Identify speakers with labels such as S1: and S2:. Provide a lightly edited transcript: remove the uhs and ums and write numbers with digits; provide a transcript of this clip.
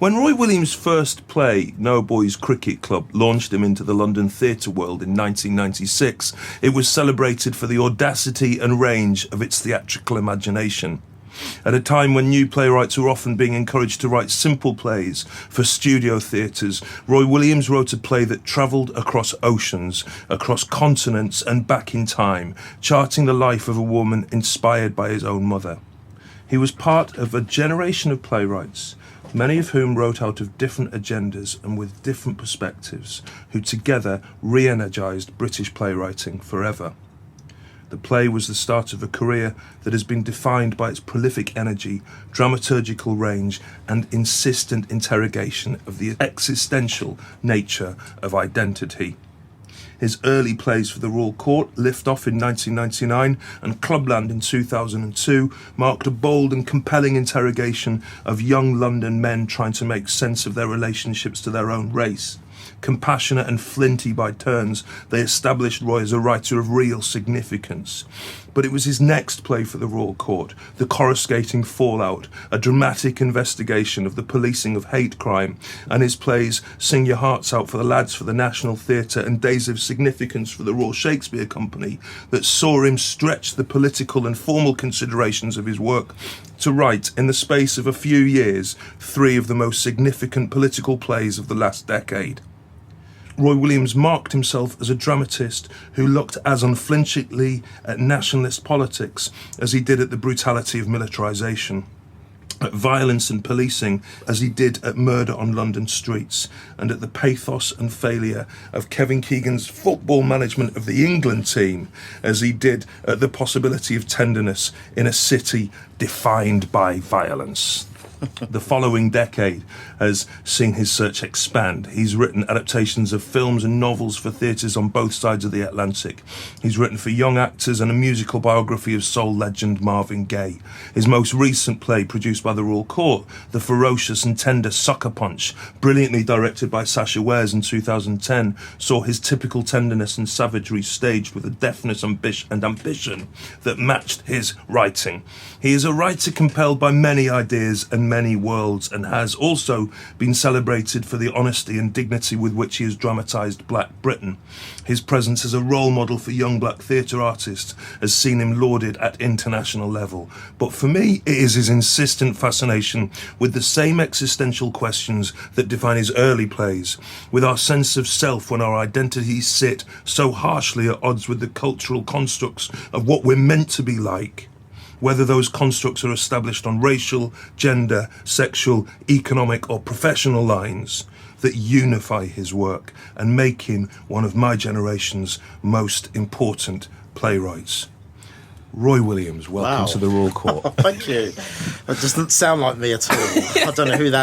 S1: When Roy Williams' first play, No Boys Cricket Club, launched him into the London theatre world in 1996, it was celebrated for the audacity and range of its theatrical imagination. At a time when new playwrights were often being encouraged to write simple plays for studio theatres, Roy Williams wrote a play that travelled across oceans, across continents and back in time, charting the life of a woman inspired by his own mother. He was part of a generation of playwrights, many of whom wrote out of different agendas and with different perspectives, who together re-energised British playwriting forever. The play was the start of a career that has been defined by its prolific energy, dramaturgical range, and insistent interrogation of the existential nature of identity. His early plays for the Royal Court, Lift Off in 1999 and Clubland in 2002, marked a bold and compelling interrogation of young London men trying to make sense of their relationships to their own race. Compassionate and flinty by turns, they established Roy as a writer of real significance. But it was his next play for the Royal Court, The Coruscating Fallout, a dramatic investigation of the policing of hate crime, and his plays Sing Your Hearts Out for the Lads for the National Theatre and Days of Significance for the Royal Shakespeare Company, that saw him stretch the political and formal considerations of his work to write, in the space of a few years, 3 of the most significant political plays of the last decade. Roy Williams marked himself as a dramatist who looked as unflinchingly at nationalist politics as he did at the brutality of militarisation, at violence and policing as he did at murder on London streets, and at the pathos and failure of Kevin Keegan's football management of the England team as he did at the possibility of tenderness in a city defined by violence. The following decade has seen his search expand. He's written adaptations of films and novels for theatres on both sides of the Atlantic. He's written for young actors and a musical biography of soul legend Marvin Gaye. His most recent play, produced by the Royal Court, The Ferocious and Tender Sucker Punch, brilliantly directed by Sacha Wares in 2010, saw his typical tenderness and savagery staged with a deftness and ambition that matched his writing. He is a writer compelled by many ideas and many worlds, and has also been celebrated for the honesty and dignity with which he has dramatised Black Britain. His presence as a role model for young black theatre artists has seen him lauded at international level. But for me, it is his insistent fascination with the same existential questions that define his early plays, with our sense of self when our identities sit so harshly at odds with the cultural constructs of what we're meant to be like, whether those constructs are established on racial, gender, sexual, economic or professional lines, that unify his work and make him one of my generation's most important playwrights. Roy Williams, welcome to the Royal Court.
S2: Thank you. That doesn't sound like me at all. I don't know who that